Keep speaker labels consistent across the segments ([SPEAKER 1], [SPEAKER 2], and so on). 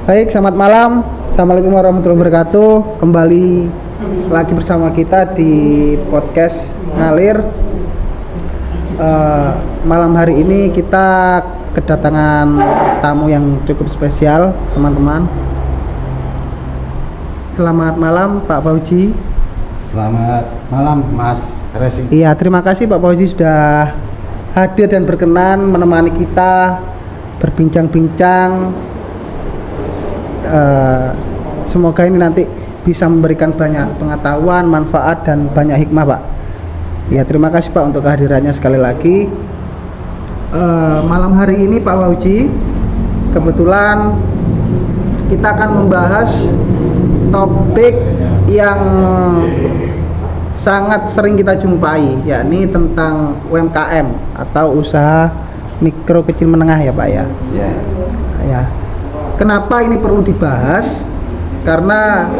[SPEAKER 1] Baik, selamat malam. Assalamualaikum warahmatullahi wabarakatuh. Kembali lagi bersama kita di podcast Ngalir. Malam hari ini kita kedatangan tamu yang cukup spesial, teman-teman. Selamat malam, Pak Fauzi.
[SPEAKER 2] Selamat malam, Mas Resi.
[SPEAKER 1] Iya, terima kasih Pak Fauzi sudah hadir dan berkenan menemani kita berbincang-bincang. Semoga ini nanti bisa memberikan banyak pengetahuan, manfaat dan banyak hikmah, Pak. Ya, terima kasih Pak untuk kehadirannya sekali lagi. Malam hari ini Pak Fauzi, kebetulan kita akan membahas topik yang sangat sering kita jumpai, yakni tentang UMKM atau usaha mikro kecil menengah ya Pak ya. Ya. Kenapa ini perlu dibahas? Karena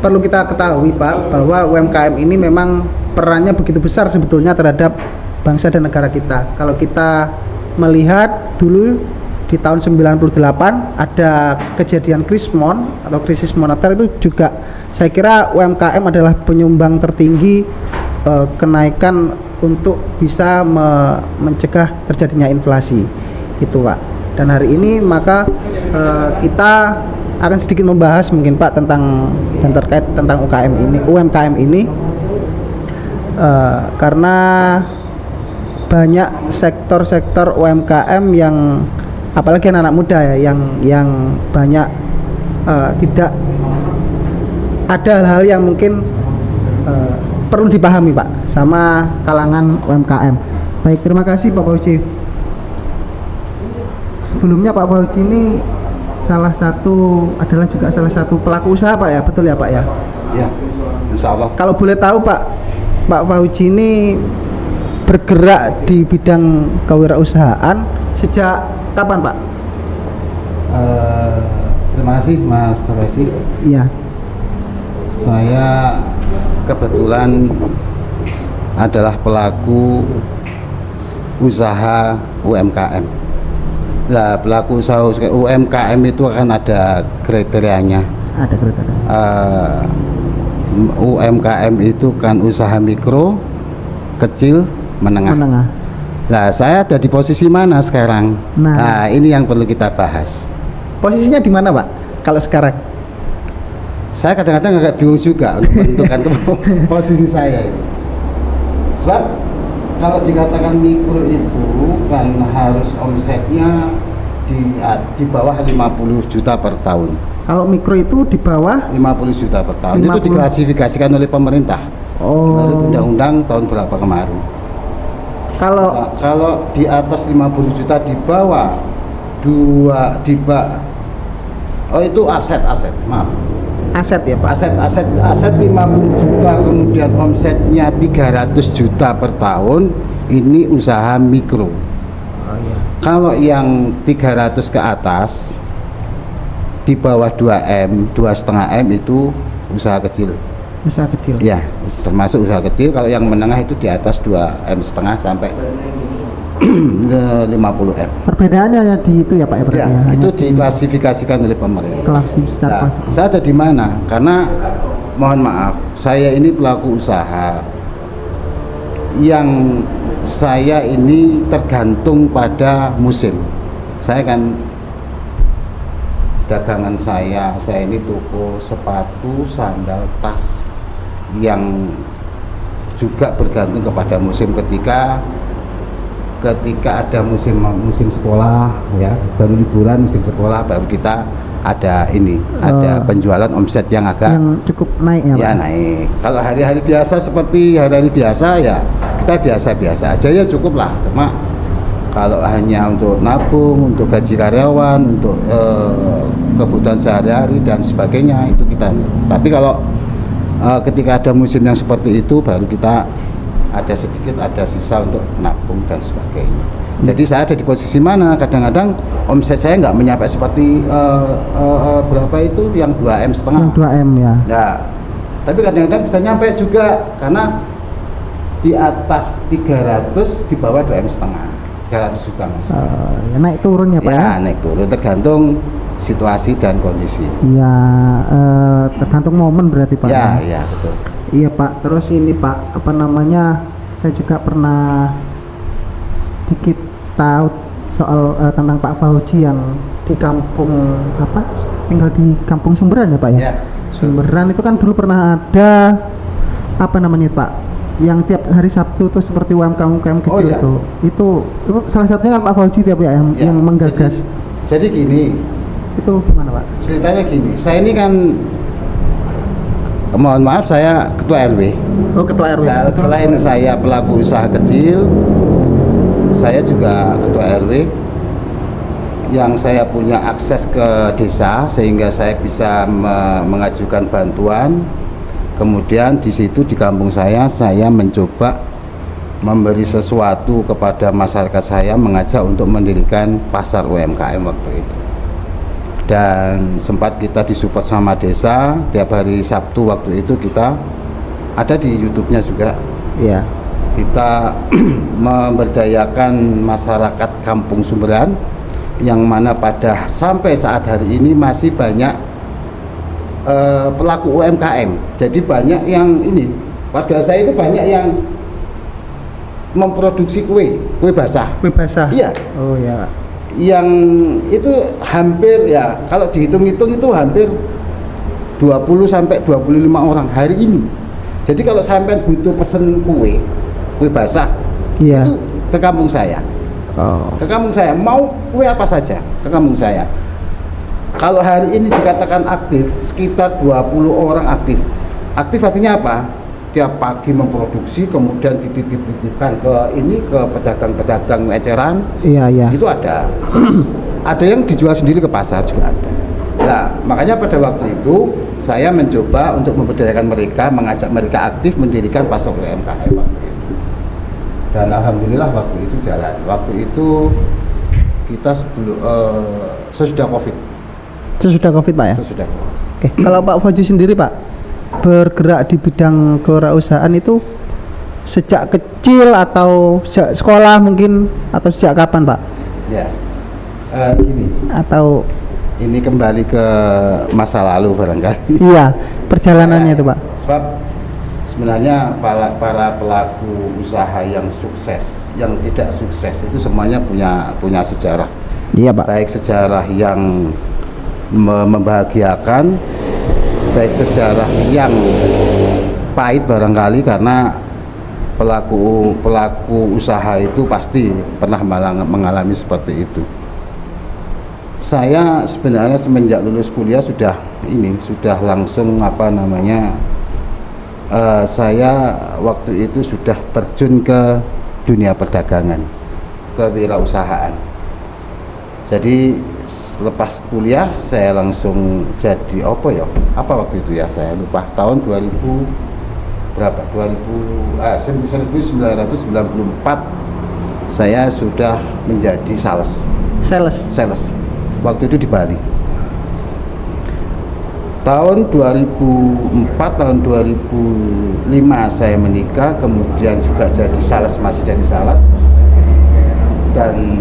[SPEAKER 1] perlu kita ketahui Pak bahwa UMKM ini memang perannya begitu besar sebetulnya terhadap bangsa dan negara kita. Kalau kita melihat dulu di tahun 98 ada kejadian krismon atau krisis moneter, itu juga saya kira UMKM adalah penyumbang tertinggi kenaikan untuk bisa mencegah terjadinya inflasi itu Pak. Dan hari ini maka kita akan sedikit membahas mungkin Pak tentang dan terkait tentang UMKM ini karena banyak sektor-sektor UMKM yang apalagi anak muda ya yang banyak tidak ada hal-hal yang mungkin perlu dipahami Pak sama kalangan UMKM. Baik, terima kasih Pak Fauzi. Sebelumnya Pak Fauzi ini adalah juga salah satu pelaku usaha Pak ya, betul ya Pak ya?
[SPEAKER 2] Ya, insya Allah.
[SPEAKER 1] Kalau boleh tahu Pak Fauzi ini bergerak di bidang kewirausahaan sejak kapan Pak?
[SPEAKER 2] Terima kasih Mas Resi.
[SPEAKER 1] Iya.
[SPEAKER 2] Saya kebetulan adalah pelaku usaha UMKM. Nah, pelaku usaha UMKM itu akan ada kriterianya.
[SPEAKER 1] Ada kriteria.
[SPEAKER 2] UMKM itu kan usaha mikro, kecil, menengah. Nah, saya ada di posisi mana sekarang? Nah, ini yang perlu kita bahas.
[SPEAKER 1] Posisinya di mana Pak? Kalau sekarang?
[SPEAKER 2] Saya kadang-kadang agak bingung juga untuk menentukan posisi saya ini. Sebab kalau dikatakan mikro itu kan harus omsetnya di bawah 50 juta per tahun.
[SPEAKER 1] Kalau mikro itu di bawah
[SPEAKER 2] 50 juta per tahun.
[SPEAKER 1] 50.
[SPEAKER 2] Itu diklasifikasikan oleh pemerintah. Menurut undang-undang tahun berapa kemarin. Kalau di atas 50 juta di bawah itu aset, maaf.
[SPEAKER 1] aset ya Pak?
[SPEAKER 2] Aset 50 juta kemudian omsetnya 300 juta per tahun, ini usaha mikro.
[SPEAKER 1] Iya.
[SPEAKER 2] Kalau yang 300 ke atas di bawah 2M, 2,5M itu usaha kecil.
[SPEAKER 1] Usaha kecil.
[SPEAKER 2] Ya, termasuk usaha kecil. Kalau yang menengah itu di atas 2M setengah sampai 50M.
[SPEAKER 1] Perbedaannya ya di itu ya Pak ya?
[SPEAKER 2] Ya, itu diklasifikasikan oleh pemerintah. Nah, saya ada di mana? Karena mohon maaf, saya ini pelaku usaha yang saya ini tergantung pada musim. Saya kan dagangan saya ini toko sepatu, sandal, tas yang juga bergantung kepada musim. Ketika ada musim sekolah ya, baru liburan musim sekolah baru kita ada ada penjualan omset yang
[SPEAKER 1] cukup naik ya Pak?
[SPEAKER 2] Ya naik. Kalau hari-hari biasa seperti hari-hari biasa ya kita biasa-biasa aja ya cukup lah. Cuma kalau hanya untuk nabung, untuk gaji karyawan, untuk kebutuhan sehari-hari dan sebagainya itu kita. Tapi kalau ketika ada musim yang seperti itu baru kita ada sisa untuk nabung dan sebagainya. Jadi saya ada di posisi mana? Kadang-kadang omset saya nggak menyampai seperti berapa itu yang 2M setengah.
[SPEAKER 1] Yang 2M ya.
[SPEAKER 2] Nah, tapi kadang-kadang bisa nyampe juga karena di atas 300, di bawah 2M setengah, 300 juta mas.
[SPEAKER 1] Ya naik turun ya Pak ya?
[SPEAKER 2] Ya naik turun tergantung situasi dan kondisi.
[SPEAKER 1] Ya, tergantung momen berarti Pak.
[SPEAKER 2] Ya, ya betul.
[SPEAKER 1] Iya Pak. Terus ini Pak, apa namanya? Saya juga pernah sedikit tahu soal tentang Pak Fauji yang di kampung apa? Tinggal di Kampung Sumberan ya Pak ya?
[SPEAKER 2] Ya.
[SPEAKER 1] Sumberan itu kan dulu pernah ada apa namanya Pak? Yang tiap hari Sabtu tuh seperti UMKM kecil
[SPEAKER 2] iya.
[SPEAKER 1] itu salah satunya kan Pak Fauji tiap ya yang menggagas.
[SPEAKER 2] Jadi gini,
[SPEAKER 1] itu gimana Pak?
[SPEAKER 2] ceritanya gini, saya ini kan mohon maaf saya ketua RW.
[SPEAKER 1] Oh ketua RW.
[SPEAKER 2] Selain saya pelaku usaha kecil, saya juga ketua RW yang saya punya akses ke desa sehingga saya bisa mengajukan bantuan. Kemudian di situ di kampung saya mencoba memberi sesuatu kepada masyarakat saya, mengajak untuk mendirikan pasar UMKM waktu itu. Dan sempat kita disupport sama desa, tiap hari Sabtu waktu itu kita ada di YouTube-nya juga.
[SPEAKER 1] Iya.
[SPEAKER 2] Kita memberdayakan masyarakat Kampung Sumberan yang mana pada sampai saat hari ini masih banyak pelaku UMKM. Jadi banyak yang ini, warga saya itu banyak yang memproduksi kue basah.
[SPEAKER 1] Kue basah.
[SPEAKER 2] Iya.
[SPEAKER 1] Oh ya.
[SPEAKER 2] Yang itu hampir ya kalau dihitung-hitung itu hampir 20 sampai 25 orang hari ini. Jadi kalau sampai butuh pesen kue basah,
[SPEAKER 1] Iya.
[SPEAKER 2] itu ke kampung saya.
[SPEAKER 1] Oh.
[SPEAKER 2] Ke kampung saya mau kue apa saja ke kampung saya. Kalau hari ini dikatakan aktif sekitar 20 orang aktif. Aktif artinya apa? Tiap pagi memproduksi kemudian dititip-titipkan ke pedagang-pedagang eceran.
[SPEAKER 1] Iya, iya.
[SPEAKER 2] Itu ada. Terus ada yang dijual sendiri ke pasar juga ada. Nah, makanya pada waktu itu saya mencoba untuk memberdayakan mereka, mengajak mereka aktif mendirikan pasar UMKM waktu itu. Dan alhamdulillah waktu itu jalan. Waktu itu kita sesudah Covid.
[SPEAKER 1] Sesudah Covid Pak ya?
[SPEAKER 2] Sesudah.
[SPEAKER 1] Oke. Kalau Pak Fauji sendiri Pak bergerak di bidang kewirausahaan itu sejak kecil atau sejak sekolah mungkin atau sejak kapan Pak?
[SPEAKER 2] Ya. Ini.
[SPEAKER 1] Atau
[SPEAKER 2] Ini kembali ke masa lalu barangkali.
[SPEAKER 1] iya perjalanannya itu Pak.
[SPEAKER 2] Sebab sebenarnya para pelaku usaha yang sukses, yang tidak sukses itu semuanya punya sejarah.
[SPEAKER 1] Iya Pak.
[SPEAKER 2] Baik sejarah yang membahagiakan, baik sejarah yang pahit barangkali karena pelaku usaha itu pasti pernah mengalami seperti itu. Saya sebenarnya semenjak lulus kuliah sudah langsung saya waktu itu sudah terjun ke dunia perdagangan, kewirausahaan. Jadi lepas kuliah saya langsung jadi apa waktu itu ya saya lupa, tahun 1994 saya sudah menjadi sales waktu itu di Bali. Tahun 2004 tahun 2005 saya menikah, kemudian juga masih jadi sales, dan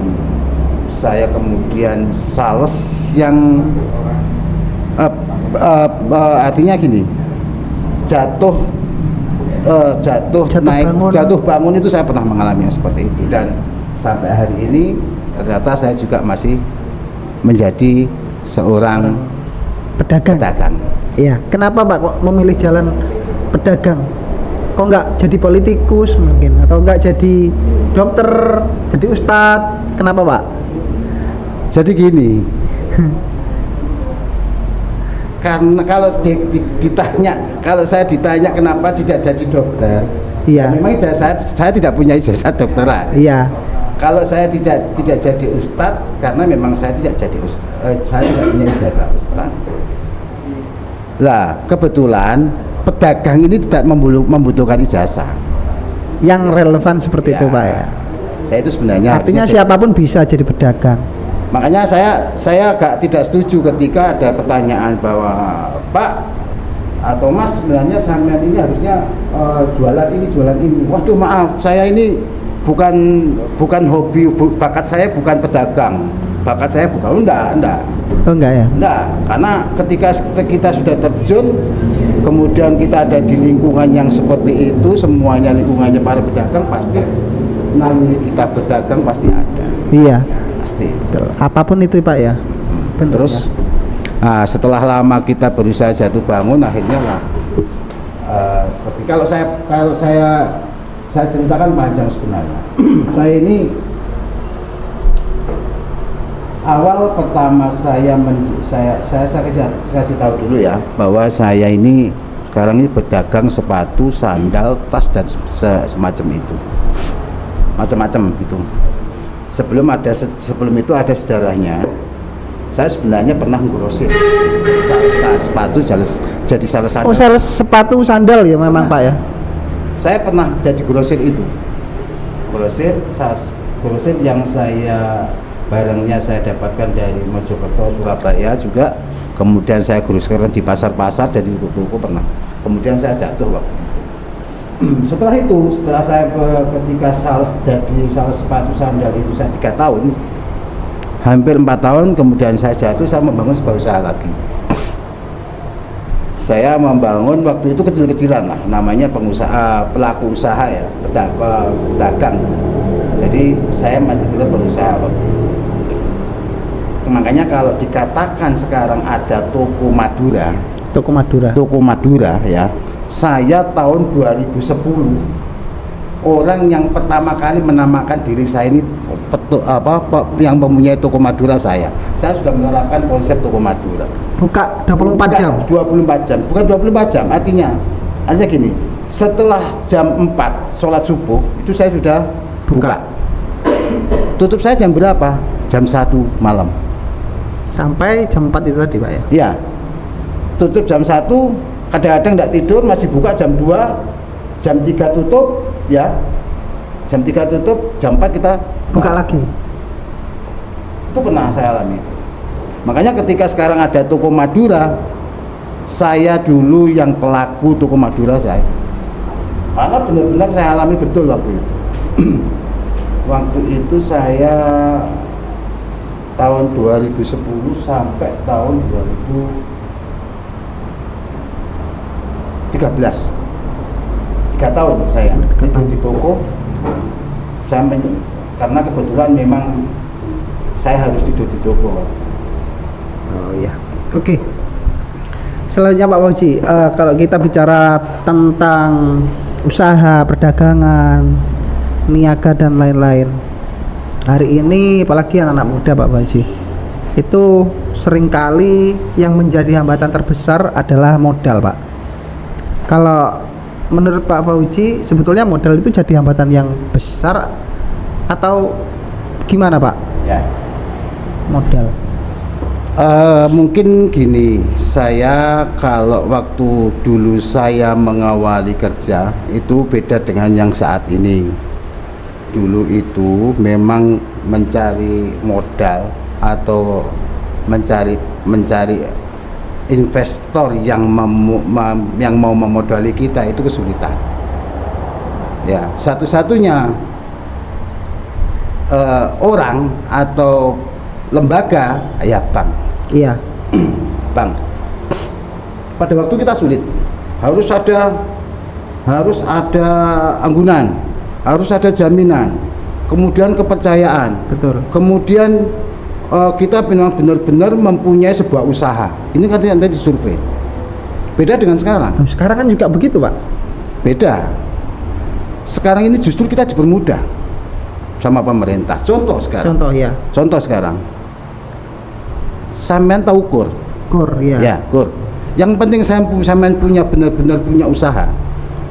[SPEAKER 2] saya kemudian sales yang artinya gini, jatuh bangun itu saya pernah mengalami yang seperti itu, dan sampai hari ini ternyata saya juga masih menjadi seorang pedagang.
[SPEAKER 1] Iya. Kenapa Pak kok memilih jalan pedagang? Kok nggak jadi politikus mungkin, atau nggak jadi dokter, jadi ustadz? Kenapa Pak?
[SPEAKER 2] Jadi gini, karena kalau saya ditanya kenapa tidak jadi dokter,
[SPEAKER 1] iya.
[SPEAKER 2] memang saya tidak punya ijazah dokteran.
[SPEAKER 1] Iya.
[SPEAKER 2] Kalau saya tidak jadi ustadz karena memang saya tidak punya ijazah ustadz. Lah kebetulan pedagang ini tidak membutuhkan ijazah.
[SPEAKER 1] Yang relevan seperti itu Pak ya.
[SPEAKER 2] Saya itu sebenarnya
[SPEAKER 1] artinya siapapun bisa jadi pedagang.
[SPEAKER 2] Makanya saya agak tidak setuju ketika ada pertanyaan bahwa Pak atau Mas sebenarnya sampean ini harusnya jualan ini. Waduh maaf, saya ini bukan hobi, bakat saya bukan pedagang, bakat saya bukan enggak.
[SPEAKER 1] Oh enggak ya?
[SPEAKER 2] Enggak, karena ketika kita sudah terjun, kemudian kita ada di lingkungan yang seperti itu, semuanya lingkungannya para pedagang, pasti naluri kita berdagang pasti ada.
[SPEAKER 1] Iya.
[SPEAKER 2] Pasti.
[SPEAKER 1] Betul. Apapun itu Pak ya. Betul,
[SPEAKER 2] Terus setelah lama kita berusaha jatuh bangun, akhirnya lah seperti kalau saya ceritakan panjang sebenarnya. Saya ini awal pertama saya kasih tahu dulu ya, bahwa saya ini sekarang ini berdagang sepatu, sandal, tas dan semacam itu, macam-macam gitu. Sebelum itu ada sejarahnya. Saya sebenarnya pernah ngurusir sepatu jadi salah satu.
[SPEAKER 1] Oh, sales sepatu sandal ya memang Pak ya.
[SPEAKER 2] Saya pernah jadi grosir itu. Grosir yang barangnya saya dapatkan dari Mojokerto, Surabaya juga. Kemudian saya grosir di pasar-pasar dan di toko-toko pernah. Kemudian saya jatuh waktu itu. Setelah saya ketika jadi sales sepatu sandal itu saya 3 tahun. Hampir 4 tahun kemudian saya jatuh, saya membangun sebuah usaha lagi. Saya membangun waktu itu kecil-kecilan lah, namanya pelaku usaha ya, pedagang. Jadi saya masih tetap berusaha waktu itu. Makanya kalau dikatakan sekarang ada toko Madura ya, saya tahun 2010 orang yang pertama kali menamakan diri saya ini yang mempunyai toko Madura saya sudah menerapkan konsep toko Madura.
[SPEAKER 1] Buka 24 jam.
[SPEAKER 2] 24 jam, bukan 24 jam. Artinya gini, setelah jam 4 sholat subuh itu saya sudah buka. Tutup saya jam berapa? Jam 1 malam.
[SPEAKER 1] Sampai jam 4 itu tadi Pak ya?
[SPEAKER 2] Iya. Tutup jam 1, kadang-kadang tidak tidur, masih buka jam 2, jam 3 tutup ya. Jam 3 tutup, jam 4 kita
[SPEAKER 1] buka lagi.
[SPEAKER 2] Itu pernah saya alami. Makanya ketika sekarang ada toko Madura, saya dulu yang pelaku toko Madura saya. Maka benar-benar saya alami betul waktu itu. Waktu itu saya tahun 2010 sampai tahun 2013. 3 tahun saya tidur di toko. Karena kebetulan memang saya harus tidur di toko.
[SPEAKER 1] Oh iya. Oke. Selanjutnya Pak Fauzi, kalau kita bicara tentang usaha, perdagangan, niaga dan lain-lain. Hari ini apalagi anak-anak muda Pak Fauzi, itu seringkali yang menjadi hambatan terbesar adalah modal Pak. Kalau menurut Pak Fauzi, sebetulnya modal itu jadi hambatan yang besar atau gimana Pak?
[SPEAKER 2] Ya.
[SPEAKER 1] Modal.
[SPEAKER 2] Mungkin gini, saya kalau waktu dulu saya mengawali kerja itu beda dengan yang saat ini. Dulu itu memang mencari modal atau mencari investor yang mau memodali kita itu kesulitan. Ya, satu-satunya orang atau lembaga ya bank.
[SPEAKER 1] Iya.
[SPEAKER 2] Bank. Pada waktu kita sulit, harus ada anggunan, harus ada jaminan, kemudian kepercayaan.
[SPEAKER 1] Betul.
[SPEAKER 2] Kemudian kita benar-benar mempunyai sebuah usaha. Ini kan yang tadi survei. Beda dengan sekarang.
[SPEAKER 1] Sekarang kan juga begitu Pak.
[SPEAKER 2] Beda. Sekarang ini justru kita dipermudah sama pemerintah. Contoh sekarang. Contoh sekarang. Sampean tahu KUR?
[SPEAKER 1] KUR ya.
[SPEAKER 2] Ya, KUR. Yang penting sampean punya benar-benar punya usaha,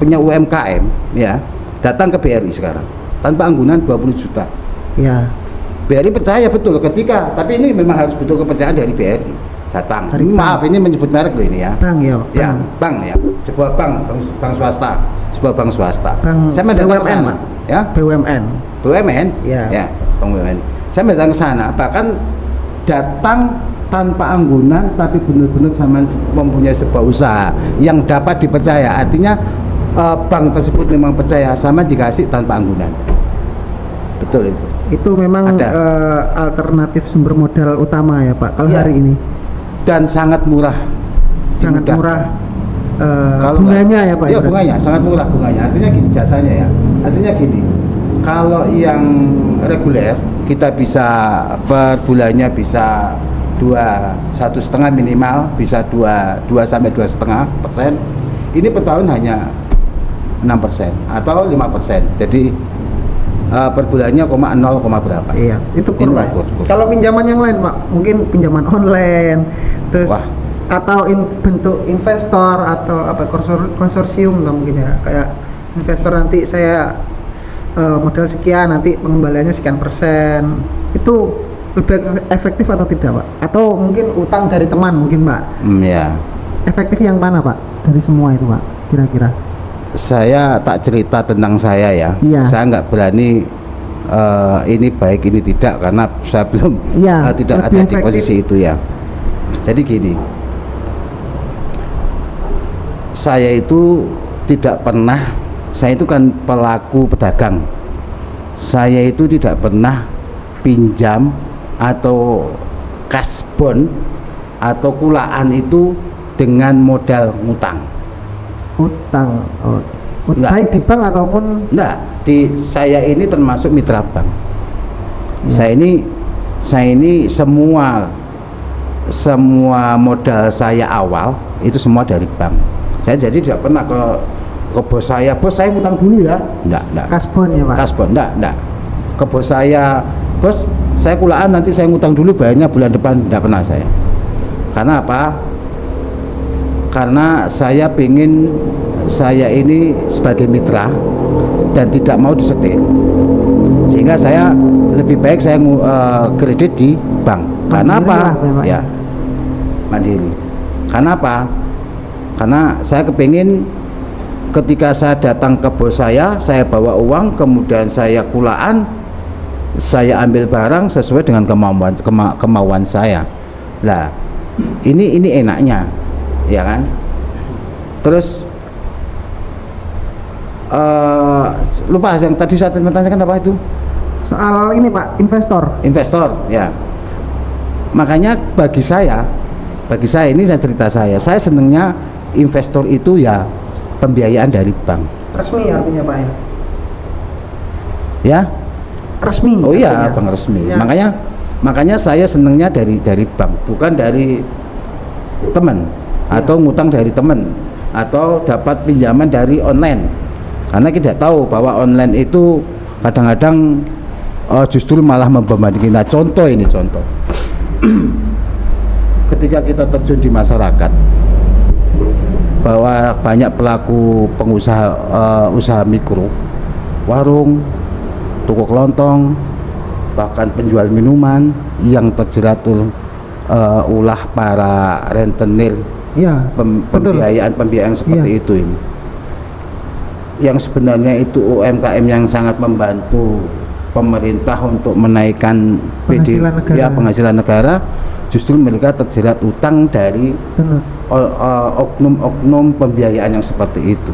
[SPEAKER 2] punya UMKM, ya. Datang ke BRI sekarang. Tanpa anggunan 20 juta.
[SPEAKER 1] Ya.
[SPEAKER 2] BRI percaya betul tapi ini memang harus butuh kepercayaan dari BRI. Datang. Maaf, ini menyebut merek loh ini ya.
[SPEAKER 1] Bank ya.
[SPEAKER 2] Ya, bank ya. Sebuah bank swasta. Sebuah bank swasta.
[SPEAKER 1] Saya
[SPEAKER 2] datang ke sana, ya. BUMN?
[SPEAKER 1] Ya.
[SPEAKER 2] Bank BUMN. Saya datang ke sana, bahkan datang tanpa anggunan tapi benar-benar sama mempunyai sebuah usaha yang dapat dipercaya. Artinya bank tersebut memang percaya sama dikasih tanpa anggunan. betul itu.
[SPEAKER 1] Itu memang
[SPEAKER 2] Ada.
[SPEAKER 1] alternatif sumber modal utama ya Pak kalau
[SPEAKER 2] Iya.
[SPEAKER 1] hari ini.
[SPEAKER 2] Dan sangat murah.
[SPEAKER 1] Sangat
[SPEAKER 2] Dimudahkan.
[SPEAKER 1] murah.
[SPEAKER 2] Kalau
[SPEAKER 1] Bunganya ya Pak?
[SPEAKER 2] Iya,
[SPEAKER 1] berarti?
[SPEAKER 2] bunganya sangat murah bunganya. Artinya gini jasanya ya. Artinya gini. Kalau yang reguler kita bisa per bulannya bisa 1,5 minimal, bisa 2 sampai 2,5%. Ini per tahun hanya 6% atau 5%. Jadi per bulannya 0, berapa?
[SPEAKER 1] Iya, itu
[SPEAKER 2] Ini
[SPEAKER 1] Pak.
[SPEAKER 2] kur.
[SPEAKER 1] Kalau pinjaman yang lain Pak, mungkin pinjaman online, terus
[SPEAKER 2] Wah.
[SPEAKER 1] atau bentuk investor atau apa konsorsium lah mungkin ya, kayak investor nanti saya modal sekian, nanti pengembaliannya sekian persen, itu lebih efektif atau tidak Pak? Atau mungkin utang dari teman mungkin Pak?
[SPEAKER 2] Ya.
[SPEAKER 1] Efektif yang mana Pak dari semua itu Pak kira-kira?
[SPEAKER 2] Saya tak cerita tentang saya ya.
[SPEAKER 1] Iya.
[SPEAKER 2] Saya nggak berani ini baik ini tidak karena saya belum
[SPEAKER 1] Iya,
[SPEAKER 2] tidak ada
[SPEAKER 1] lebih
[SPEAKER 2] di
[SPEAKER 1] efektif.
[SPEAKER 2] posisi itu ya. Jadi gini, saya itu tidak pernah, saya itu kan pelaku pedagang. Saya itu tidak pernah pinjam atau kasbon atau kulaan itu dengan modal ngutang.
[SPEAKER 1] Utang,
[SPEAKER 2] Enggak.
[SPEAKER 1] baik di bank ataupun
[SPEAKER 2] Enggak, saya ini termasuk mitra bank.
[SPEAKER 1] Ya.
[SPEAKER 2] Saya ini semua modal saya awal itu semua dari bank. Saya jadi tidak pernah ke bos saya ngutang dulu ya. Enggak.
[SPEAKER 1] kasbon ya Pak?
[SPEAKER 2] Kasbon, enggak. Ke bos saya, bos, saya kulaan nanti saya ngutang dulu bayarnya bulan depan, enggak pernah saya. Karena apa? Karena saya ini sebagai mitra dan tidak mau disetir, sehingga saya lebih baik saya kredit di bank. Karena
[SPEAKER 1] Mandiri
[SPEAKER 2] apa?
[SPEAKER 1] lah, Pak.
[SPEAKER 2] Ya, mandiri. Karena apa? Karena saya kepingin ketika saya datang ke bos saya bawa uang, kemudian saya kulaan, saya ambil barang sesuai dengan kemauan saya. Lah, ini enaknya, ya kan? Terus lupa yang tadi saya tanyakan apa itu?
[SPEAKER 1] Soal ini Pak,
[SPEAKER 2] Investor, ya. Makanya bagi saya ini saya cerita saya senangnya investor itu ya pembiayaan dari bank.
[SPEAKER 1] resmi artinya Pak ya?
[SPEAKER 2] Ya.
[SPEAKER 1] Resmi.
[SPEAKER 2] Oh iya,
[SPEAKER 1] artinya.
[SPEAKER 2] bank resmi.
[SPEAKER 1] Ya.
[SPEAKER 2] Makanya saya senangnya dari bank, bukan dari teman atau ngutang dari teman atau dapat pinjaman dari online. Karena kita tahu bahwa online itu kadang-kadang justru malah membebani kita. Contoh ketika kita terjun di masyarakat, bahwa banyak pelaku pengusaha usaha mikro, warung, toko kelontong, bahkan penjual minuman yang terjerat ulah para rentenir,
[SPEAKER 1] Iya.
[SPEAKER 2] pembiayaan seperti
[SPEAKER 1] Iya.
[SPEAKER 2] itu ini. Yang sebenarnya itu UMKM yang sangat membantu pemerintah untuk menaikkan
[SPEAKER 1] Penghasilan negara.
[SPEAKER 2] penghasilan negara, justru mereka terjerat utang dari
[SPEAKER 1] Benar.
[SPEAKER 2] oknum pembiayaan yang seperti itu.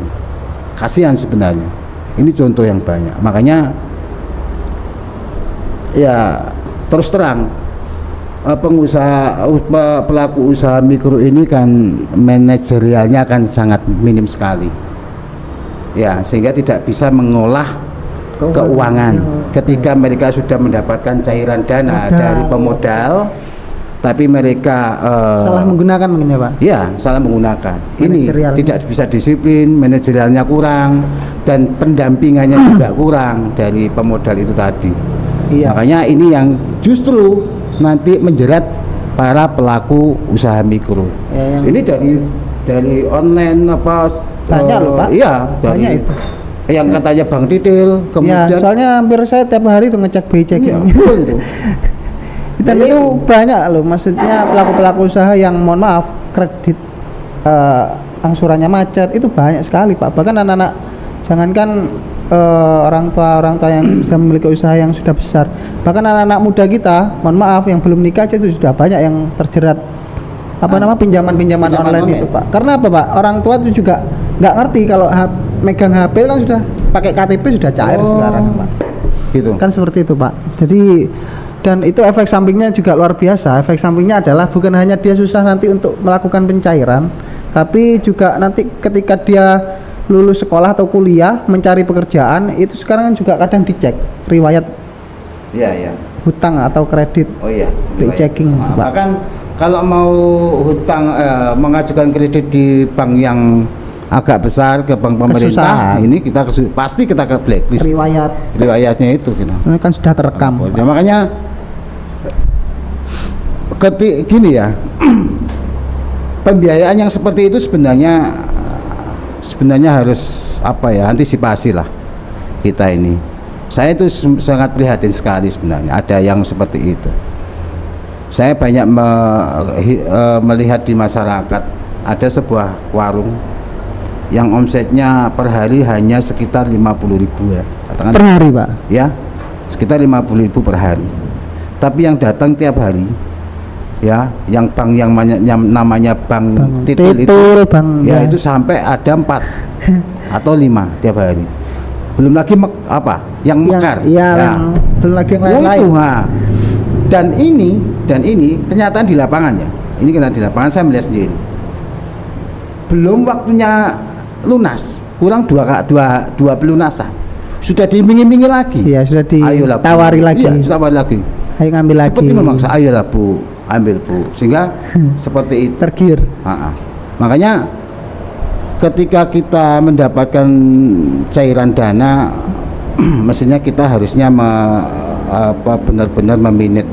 [SPEAKER 2] Kasihan sebenarnya. Ini contoh yang banyak. Makanya ya terus terang pelaku usaha mikro ini kan manajerialnya kan sangat minim sekali. Ya, sehingga tidak bisa mengolah keuangan ketika mereka sudah mendapatkan cairan dana dari pemodal, tapi mereka
[SPEAKER 1] salah menggunakan mungkin ya Pak?
[SPEAKER 2] ya salah menggunakan. Ini
[SPEAKER 1] Manajerialnya.
[SPEAKER 2] tidak bisa disiplin, manajerialnya kurang, dan pendampingannya juga kurang dari pemodal itu tadi.
[SPEAKER 1] Iya.
[SPEAKER 2] Makanya ini yang justru nanti menjerat para pelaku usaha mikro.
[SPEAKER 1] Ya, yang
[SPEAKER 2] Ini dari online apa?
[SPEAKER 1] Banyak loh, Pak.
[SPEAKER 2] Iya,
[SPEAKER 1] Banyak itu.
[SPEAKER 2] Yang katanya Bang Detail,
[SPEAKER 1] Ya,
[SPEAKER 2] kemudian
[SPEAKER 1] soalnya hampir saya tiap hari tuh ngecek BI checking.
[SPEAKER 2] iya, betul itu.
[SPEAKER 1] Dan
[SPEAKER 2] Iya,
[SPEAKER 1] itu
[SPEAKER 2] iya.
[SPEAKER 1] banyak loh, maksudnya pelaku-pelaku usaha yang mohon maaf kredit angsurannya macet itu banyak sekali Pak. Bahkan anak-anak, jangankan orang tua yang bisa memiliki usaha yang sudah besar, bahkan anak-anak muda kita, mohon maaf yang belum nikah aja itu sudah banyak yang terjerat pinjaman
[SPEAKER 2] Pinjaman
[SPEAKER 1] online itu
[SPEAKER 2] online.
[SPEAKER 1] Pak. Karena apa Pak? Orang tua itu juga nggak ngerti kalau megang HP kan sudah pakai KTP sudah cair
[SPEAKER 2] Oh.
[SPEAKER 1] sekarang Pak.
[SPEAKER 2] gitu.
[SPEAKER 1] Kan seperti itu Pak. Jadi dan itu efek sampingnya juga luar biasa. Efek sampingnya adalah bukan hanya dia susah nanti untuk melakukan pencairan, tapi juga nanti ketika dia lulus sekolah atau kuliah mencari pekerjaan itu sekarang kan juga kadang dicek riwayat
[SPEAKER 2] Iya.
[SPEAKER 1] hutang atau kredit.
[SPEAKER 2] Oh iya.
[SPEAKER 1] Di checking,
[SPEAKER 2] Nah,
[SPEAKER 1] Pak.
[SPEAKER 2] bahkan kalau mau hutang mengajukan kredit di bank yang agak besar ke bank pemerintah,
[SPEAKER 1] Kesusahan.
[SPEAKER 2] ini kita pasti kita ke blacklist. Riwayatnya itu gitu.
[SPEAKER 1] Ini kan sudah terekam.
[SPEAKER 2] Ya, makanya gini ya. Pembiayaan yang seperti itu sebenarnya harus apa ya, antisipasi lah kita ini. Saya itu sangat prihatin sekali sebenarnya ada yang seperti itu. Saya banyak melihat di masyarakat ada sebuah warung yang omsetnya per hari hanya sekitar 50.000 ya. Katakan
[SPEAKER 1] Per hari Pak.
[SPEAKER 2] ya, sekitar 50.000 per hari. Tapi yang datang tiap hari ya, yang bank yang namanya bank titul itu
[SPEAKER 1] bank
[SPEAKER 2] ya, itu sampai ada 4 atau 5 tiap hari. Belum lagi yang mekar ya.
[SPEAKER 1] Belum lagi yang
[SPEAKER 2] Oh,
[SPEAKER 1] lain-lain.
[SPEAKER 2] itu, dan ini kenyataan di lapangan ya. Ini kenyataan di lapangan, saya melihat sendiri. Belum waktunya lunas, kurang dua pelunasan sudah diiming-imingi lagi.
[SPEAKER 1] Iya, sudah
[SPEAKER 2] Ayolah, Bu.
[SPEAKER 1] ditawari lagi.
[SPEAKER 2] Iya, sudah tawari lagi.
[SPEAKER 1] Ayo ngambil lagi.
[SPEAKER 2] Seperti memaksa, ayolah Bu, ambil Bu. Sehingga seperti itu.
[SPEAKER 1] Tergiur.
[SPEAKER 2] Makanya ketika kita mendapatkan cairan dana, mestinya kita harusnya benar-benar meminit